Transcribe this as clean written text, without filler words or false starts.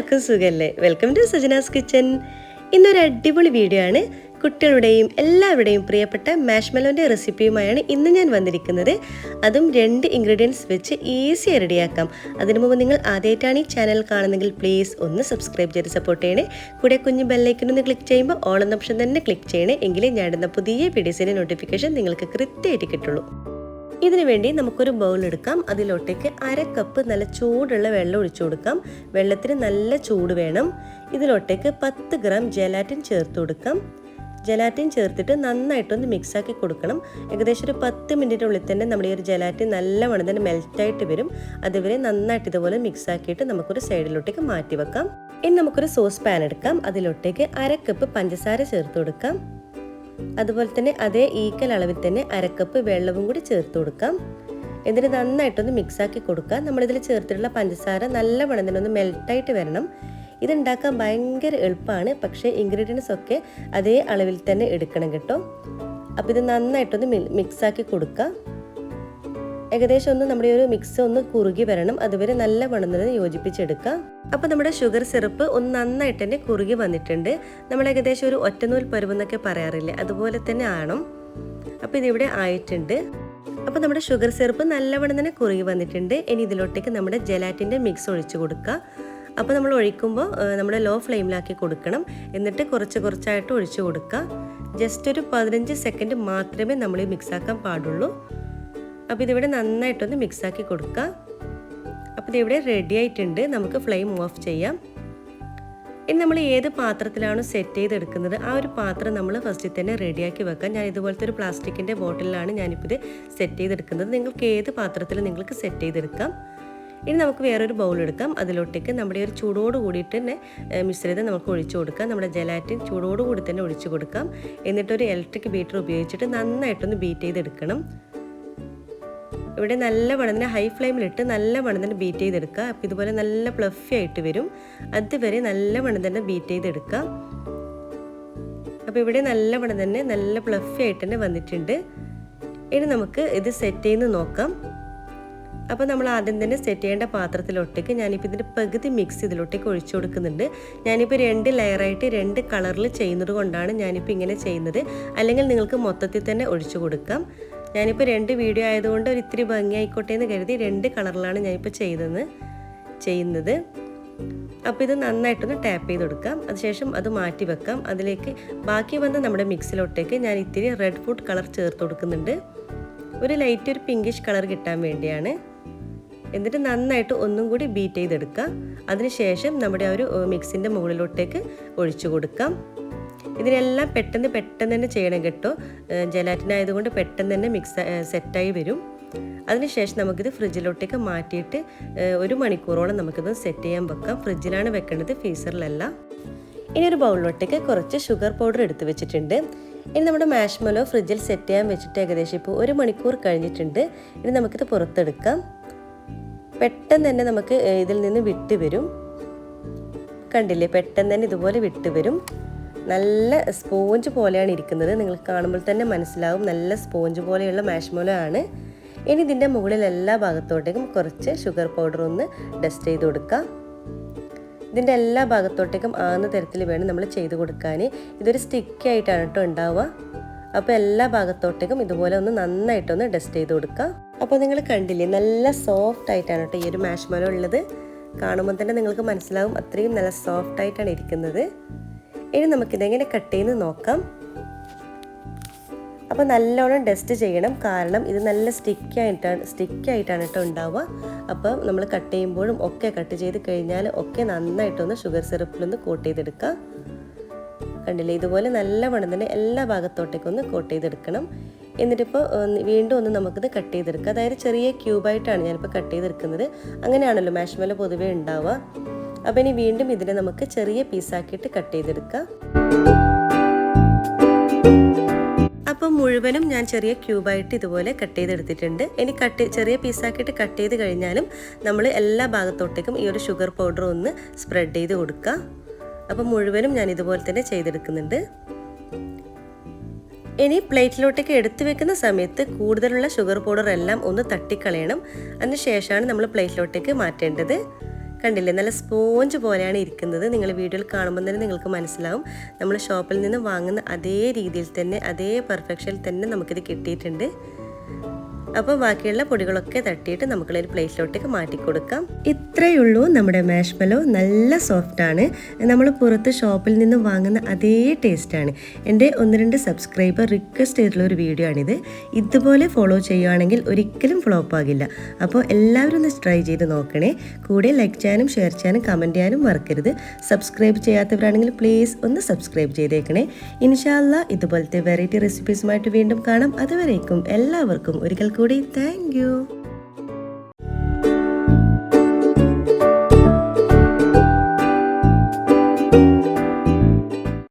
എല്ലാവർക്കും സുഖല്ലേ? Welcome to Sajina's kitchen. ഇന്നൊരു അടിപൊളി വീഡിയോ ആണ്. കുട്ടികളുടെയും എല്ലാവരുടെയും പ്രിയപ്പെട്ട മാഷ്മെലോൻ്റെ റെസിപ്പിയുമായാണ് ഇന്ന് ഞാൻ വന്നിരിക്കുന്നത്. അതും 2 ഇൻഗ്രീഡിയൻസ് വെച്ച് ഈസിയായി റെഡിയാക്കാം. അതിനു മുമ്പ് നിങ്ങൾ ആദ്യമായിട്ടാണ് ഈ ചാനൽ കാണുന്നതെങ്കിൽ പ്ലീസ് ഒന്ന് സബ്സ്ക്രൈബ് ചെയ്ത് സപ്പോർട്ട് ചെയ്യണേ. കൂടെ കുഞ്ഞ് ബെല്ലൈക്കൺ ഒന്ന് ക്ലിക്ക് ചെയ്യുമ്പോൾ ഓൾ എന്ന ഓപ്ഷൻ തന്നെ ക്ലിക്ക് ചെയ്യണേ. എങ്കിലേ ഞാൻ ഇടുന്ന പുതിയ വീഡിയോസിൻ്റെ നോട്ടിഫിക്കേഷൻ നിങ്ങൾക്ക് കൃത്യമായിട്ട് കിട്ടുള്ളൂ. ഇതിനു വേണ്ടി നമുക്കൊരു ബൗൾ എടുക്കാം. അതിലോട്ടേക്ക് 1/2 കപ്പ് നല്ല ചൂടുള്ള വെള്ളം ഒഴിച്ചു കൊടുക്കാം. വെള്ളത്തിന് നല്ല ചൂട് വേണം. ഇതിലോട്ടേക്ക് 10 ഗ്രാം ജലാറ്റിൻ ചേർത്ത് കൊടുക്കാം. ജലാറ്റിൻ ചേർത്തിട്ട് നന്നായിട്ടൊന്ന് മിക്സാക്കി കൊടുക്കണം. ഏകദേശം ഒരു 10 മിനിറ്റിനുള്ളിൽ തന്നെ നമ്മുടെ ഈ ഒരു ജലാറ്റിൻ നല്ലവണ്ണം തന്നെ മെൽറ്റായിട്ട് വരും. അതുവരെ നന്നായിട്ട് ഇതുപോലെ മിക്സാക്കിയിട്ട് നമുക്കൊരു സൈഡിലോട്ടേക്ക് മാറ്റി വെക്കാം. ഇനി നമുക്കൊരു സോസ് പാൻ എടുക്കാം. അതിലോട്ടേക്ക് 1/2 കപ്പ് പഞ്ചസാര ചേർത്ത് കൊടുക്കാം. അതുപോലെ തന്നെ അതേ ഈക്വൽ അളവിൽ തന്നെ 1/2 കപ്പ് വെള്ളവും കൂടി ചേർത്ത് കൊടുക്കാം. എന്നിട്ട് നന്നായിട്ടൊന്ന് മിക്സാക്കി കൊടുക്കുക. നമ്മളിതിൽ ചേർത്തിട്ടുള്ള പഞ്ചസാര നല്ലവണ്ണം തന്നെ ഒന്ന് മെൽറ്റായിട്ട് വരണം. ഇതുണ്ടാക്കാൻ ഭയങ്കര എളുപ്പമാണ്, പക്ഷേ ഇൻഗ്രീഡിയൻസ് ഒക്കെ അതേ അളവിൽ തന്നെ എടുക്കണം കേട്ടോ. അപ്പോൾ ഇത് നന്നായിട്ടൊന്ന് മിക്സാക്കി കൊടുക്കുക. ഏകദേശം ഒന്ന് നമ്മുടെ ഒരു മിക്സ് ഒന്ന് കുറുകി വരണം. അതുവരെ നല്ലവണ്ണം തന്നെ യോജിപ്പിച്ചെടുക്കുക. അപ്പോൾ നമ്മുടെ ഷുഗർ സിറപ്പ് ഒന്ന് നന്നായിട്ട് തന്നെ കുറുകി വന്നിട്ടുണ്ട്. നമ്മൾ ഏകദേശം ഒരു ഒറ്റനൂൽ പരുവെന്നൊക്കെ പറയാറില്ലേ, അതുപോലെ തന്നെ ആണം. അപ്പോൾ ഇതിവിടെ ആയിട്ടുണ്ട്. അപ്പോൾ നമ്മുടെ ഷുഗർ സിറപ്പ് നല്ലവണ്ണം തന്നെ കുറുകി വന്നിട്ടുണ്ട്. ഇനി ഇതിലോട്ടേക്ക് നമ്മുടെ ജലാറ്റിൻ്റെ മിക്സ് ഒഴിച്ചു കൊടുക്കുക. അപ്പോൾ നമ്മൾ ഒഴിക്കുമ്പോൾ നമ്മുടെ ലോ ഫ്ലെയിമിലാക്കി കൊടുക്കണം. എന്നിട്ട് കുറച്ച് കുറച്ചായിട്ട് ഒഴിച്ചു കൊടുക്കുക. ജസ്റ്റ് ഒരു 15 സെക്കൻഡ് മാത്രമേ നമ്മൾ മിക്സാക്കാൻ പാടുള്ളൂ. അപ്പോൾ ഇതിവിടെ നന്നായിട്ടൊന്ന് മിക്സാക്കി കൊടുക്കുക. അപ്പോൾ ഇതിവിടെ റെഡി ആയിട്ടുണ്ട്. നമുക്ക് ഫ്ലെയിം ഓഫ് ചെയ്യാം. ഇനി നമ്മൾ ഏത് പാത്രത്തിലാണോ സെറ്റ് ചെയ്തെടുക്കുന്നത് ആ ഒരു പാത്രം നമ്മൾ ഫസ്റ്റിൽ തന്നെ റെഡിയാക്കി വെക്കാം. ഞാൻ ഇതുപോലത്തെ ഒരു പ്ലാസ്റ്റിക്കിൻ്റെ ബോട്ടിലാണ് ഞാനിപ്പോൾ ഇത് സെറ്റ് ചെയ്തെടുക്കുന്നത്. നിങ്ങൾക്ക് ഏത് പാത്രത്തിൽ നിങ്ങൾക്ക് സെറ്റ് ചെയ്തെടുക്കാം. ഇനി നമുക്ക് വേറൊരു ബൗൾ എടുക്കാം. അതിലോട്ടേക്ക് നമ്മുടെ ഒരു ചൂടോട് കൂടിയിട്ട് തന്നെ മിശ്രിതം നമുക്ക് ഒഴിച്ചു കൊടുക്കാം. നമ്മുടെ ജലാറ്റിൻ ചൂടോട് കൂടി തന്നെ ഒഴിച്ചു കൊടുക്കാം. എന്നിട്ടൊരു ഇലക്ട്രിക് ബീറ്റർ ഉപയോഗിച്ചിട്ട് നന്നായിട്ടൊന്ന് ബീറ്റ് ചെയ്തെടുക്കണം. ഇവിടെ നല്ലവണ്ണം തന്നെ ഹൈ ഫ്ലെയിമിലിട്ട് നല്ലവണ്ണം തന്നെ ബീറ്റ് ചെയ്തെടുക്കുക. അപ്പോൾ ഇതുപോലെ നല്ല ഫ്ലഫി ആയിട്ട് വരും. അതുവരെ നല്ലവണ്ണം തന്നെ ബീറ്റ് ചെയ്തെടുക്കുക. അപ്പോൾ ഇവിടെ നല്ലവണ്ണം തന്നെ നല്ല ഫ്ലഫി ആയിട്ട് തന്നെ വന്നിട്ടുണ്ട്. ഇനി നമുക്ക് ഇത് സെറ്റ് ചെയ്ത് നോക്കാം. അപ്പോൾ നമ്മൾ ആദ്യം തന്നെ സെറ്റ് ചെയ്യേണ്ട പാത്രത്തിലോട്ടേക്ക് ഞാനിപ്പോൾ ഇതിൻ്റെ പകുതി മിക്സ് ഇതിലോട്ടേക്ക് ഒഴിച്ചു കൊടുക്കുന്നുണ്ട്. ഞാനിപ്പോൾ 2 ലെയറായിട്ട് 2 കളറിൽ ചെയ്യുന്നത് കൊണ്ടാണ് ഞാനിപ്പോൾ ഇങ്ങനെ ചെയ്യുന്നത്. അല്ലെങ്കിൽ നിങ്ങൾക്ക് മൊത്തത്തിൽ തന്നെ ഒഴിച്ചു കൊടുക്കാം. ഞാനിപ്പോൾ 2 വീഡിയോ ആയതുകൊണ്ട് ഒരു ഇത്തിരി ഭംഗിയായിക്കോട്ടെ എന്ന് കരുതി 2 കളറിലാണ് ഞാനിപ്പോൾ ചെയ്യുന്നത്. അപ്പോൾ ഇത് നന്നായിട്ടൊന്ന് ടാപ്പ് ചെയ്ത് കൊടുക്കാം. അതിനുശേഷം അത് മാറ്റി വെക്കാം. അതിലേക്ക് ബാക്കി വന്ന നമ്മുടെ മിക്സിലോട്ടേക്ക് ഞാൻ ഇത്തിരി റെഡ് ഫുഡ് കളർ ചേർത്ത് കൊടുക്കുന്നുണ്ട്. ഒരു ലൈറ്റ് ഒരു പിങ്കിഷ് കളർ കിട്ടാൻ വേണ്ടിയാണ്. എന്നിട്ട് നന്നായിട്ട് ഒന്നും കൂടി ബീറ്റ് ചെയ്തെടുക്കുക. അതിനുശേഷം നമ്മുടെ ആ ഒരു മിക്സിൻ്റെ മുകളിലോട്ടേക്ക് ഒഴിച്ചു കൊടുക്കാം. ഇതിനെല്ലാം പെട്ടെന്ന് തന്നെ ചെയ്യണം കേട്ടോ. ജലാറ്റിൻ ആയതുകൊണ്ട് പെട്ടെന്ന് തന്നെ മിക്സ് സെറ്റായി വരും. അതിനുശേഷം നമുക്കിത് ഫ്രിഡ്ജിലോട്ടേക്ക് മാറ്റിയിട്ട് 1 മണിക്കൂറോളം നമുക്കിത് സെറ്റ് ചെയ്യാൻ വെക്കാം. ഫ്രിഡ്ജിലാണ് വെക്കേണ്ടത്, ഫ്രീസറിലല്ല. ഇനി ഒരു ബൗളിലോട്ടേക്ക് കുറച്ച് ഷുഗർ പൗഡർ എടുത്ത് വെച്ചിട്ടുണ്ട്. ഇനി നമ്മുടെ മാഷ്മെല്ലോ ഫ്രിഡ്ജിൽ സെറ്റ് ചെയ്യാൻ വെച്ചിട്ട് ഏകദേശം ഇപ്പോൾ 1 മണിക്കൂർ കഴിഞ്ഞിട്ടുണ്ട്. ഇനി നമുക്കിത് പുറത്തെടുക്കാം. പെട്ടെന്ന് തന്നെ നമുക്ക് ഇതിൽ നിന്ന് വിട്ട് വരും. കണ്ടില്ലേ, പെട്ടെന്ന് തന്നെ ഇതുപോലെ വിട്ട് വരും. നല്ല സ്പോഞ്ച് പോലെയാണ് ഇരിക്കുന്നത്. നിങ്ങൾക്ക് കാണുമ്പോൾ തന്നെ മനസ്സിലാവും നല്ല സ്പോഞ്ച് പോലെയുള്ള മാഷ്മെല്ലോ ആണ്. ഇനി ഇതിൻ്റെ മുകളിൽ എല്ലാ ഭാഗത്തോട്ടേക്കും കുറച്ച് ഷുഗർ പൗഡർ ഒന്ന് ഡസ്റ്റ് ചെയ്ത് കൊടുക്കുക. ഇതിൻ്റെ എല്ലാ ഭാഗത്തോട്ടേക്കും ആകുന്ന തരത്തിൽ വേണം നമ്മൾ ചെയ്ത് കൊടുക്കാൻ. ഇതൊരു സ്റ്റിക്കി ആയിട്ടാണ് കേട്ടോ ഉണ്ടാവുക. അപ്പോൾ എല്ലാ ഭാഗത്തോട്ടേക്കും ഇതുപോലെ ഒന്ന് നന്നായിട്ടൊന്ന് ഡസ്റ്റ് ചെയ്ത് കൊടുക്കുക. അപ്പോൾ നിങ്ങൾ കണ്ടില്ലേ, നല്ല സോഫ്റ്റ് ആയിട്ടാണ് കേട്ടോ ഈ ഒരു മാഷ്മെല്ലോ ഉള്ളത്. കാണുമ്പോൾ തന്നെ നിങ്ങൾക്ക് മനസ്സിലാവും അത്രയും നല്ല സോഫ്റ്റ് ആയിട്ടാണ് ഇരിക്കുന്നത്. ഇനി നമുക്കിതെങ്ങനെ കട്ട് ചെയ്ത് നോക്കാം. അപ്പോൾ നല്ലോണം ഡസ്റ്റ് ചെയ്യണം, കാരണം ഇത് നല്ല സ്റ്റിക്കി ആയിട്ടാണ് കേട്ടോ ഉണ്ടാവുക. അപ്പോൾ നമ്മൾ കട്ട് ചെയ്യുമ്പോഴും ഒക്കെ കട്ട് ചെയ്ത് കഴിഞ്ഞാൽ ഒക്കെ നന്നായിട്ടൊന്ന് ഷുഗർ സിറപ്പിലൊന്ന് കോട്ട് ചെയ്തെടുക്കുക. കണ്ടില്ലേ, ഇതുപോലെ നല്ലവണ്ണം തന്നെ എല്ലാ ഭാഗത്തോട്ടേക്കൊന്ന് കോട്ട് ചെയ്തെടുക്കണം. എന്നിട്ടിപ്പോൾ വീണ്ടും ഒന്ന് നമുക്കിത് കട്ട് ചെയ്തെടുക്കുക. അതായത് ചെറിയ ക്യൂബായിട്ടാണ് ഞാനിപ്പോൾ കട്ട് ചെയ്തെടുക്കുന്നത്. അങ്ങനെയാണല്ലോ മാഷ്മെല്ലോ പൊതുവേ ഉണ്ടാവുക. അപ്പോൾ ഇനി വീണ്ടും ഇതിനെ നമുക്ക് ചെറിയ പീസാക്കിയിട്ട് കട്ട് ചെയ്തെടുക്കുക. അപ്പോൾ മുഴുവനും ഞാൻ ചെറിയ ക്യൂബായിട്ട് ഇതുപോലെ കട്ട് ചെയ്തെടുത്തിട്ടുണ്ട്. ഇനി ചെറിയ പീസാക്കിയിട്ട് കട്ട് ചെയ്ത് കഴിഞ്ഞാലും നമ്മൾ എല്ലാ ഭാഗത്തോട്ടേക്കും ഈ ഒരു ഷുഗർ പൗഡർ ഒന്ന് സ്പ്രെഡ് ചെയ്ത് കൊടുക്കുക. അപ്പോൾ മുഴുവനും ഞാൻ ഇതുപോലെ തന്നെ ചെയ്തെടുക്കുന്നുണ്ട്. ഇനി പ്ലേറ്റിലോട്ടേക്ക് എടുത്തു വെക്കുന്ന സമയത്ത് കൂടുതലുള്ള ഷുഗർ പൗഡർ എല്ലാം ഒന്ന് തട്ടിക്കളയണം. അതിന് ശേഷമാണ് നമ്മൾ പ്ലേറ്റിലോട്ടേക്ക് മാറ്റേണ്ടത്. കണ്ടില്ലേ, നല്ല സ്പോഞ്ച് പോലെയാണ് ഇരിക്കുന്നത്. നിങ്ങൾ വീഡിയോയിൽ കാണുമ്പോൾ തന്നെ നിങ്ങൾക്ക് മനസ്സിലാവും. നമ്മൾ ഷോപ്പിൽ നിന്ന് വാങ്ങുന്ന അതേ രീതിയിൽ തന്നെ, അതേ പെർഫെക്ഷനിൽ തന്നെ നമുക്കിത് കിട്ടിയിട്ടുണ്ട്. അപ്പോൾ ബാക്കിയുള്ള പൊടികളൊക്കെ തട്ടിയിട്ട് നമുക്കുള്ളൊരു പ്ലേറ്റിലോട്ടേക്ക് മാറ്റി കൊടുക്കാം. ഇത്രയേ ഉള്ളൂ. നമ്മുടെ മാഷ്മെല്ലോ നല്ല സോഫ്റ്റാണ്. നമ്മൾ പുറത്ത് ഷോപ്പിൽ നിന്ന് വാങ്ങുന്ന അതേ ടേസ്റ്റാണ്. എൻ്റെ 1-2 സബ്സ്ക്രൈബർ റിക്വസ്റ്റ് ചെയ്തിട്ടുള്ള ഒരു വീഡിയോ ആണിത്. ഇതുപോലെ ഫോളോ ചെയ്യുകയാണെങ്കിൽ ഒരിക്കലും ഫ്ലോപ്പ് ആകില്ല. അപ്പോൾ എല്ലാവരും ഒന്ന് ട്രൈ ചെയ്ത് നോക്കണേ. കൂടെ ലൈക്ക് ചെയ്യാനും ഷെയർ ചെയ്യാനും കമൻറ്റ് ചെയ്യാനും മറക്കരുത്. സബ്സ്ക്രൈബ് ചെയ്യാത്തവരാണെങ്കിൽ പ്ലീസ് ഒന്ന് സബ്സ്ക്രൈബ് ചെയ്തേക്കണേ. ഇൻഷാ അല്ലാ ഇതുപോലത്തെ വെറൈറ്റി റെസിപ്പീസുമായിട്ട് വീണ്ടും കാണാം. അതുവരേക്കും എല്ലാവർക്കും ഒരിക്കൽ കൂടി താങ്ക് യു.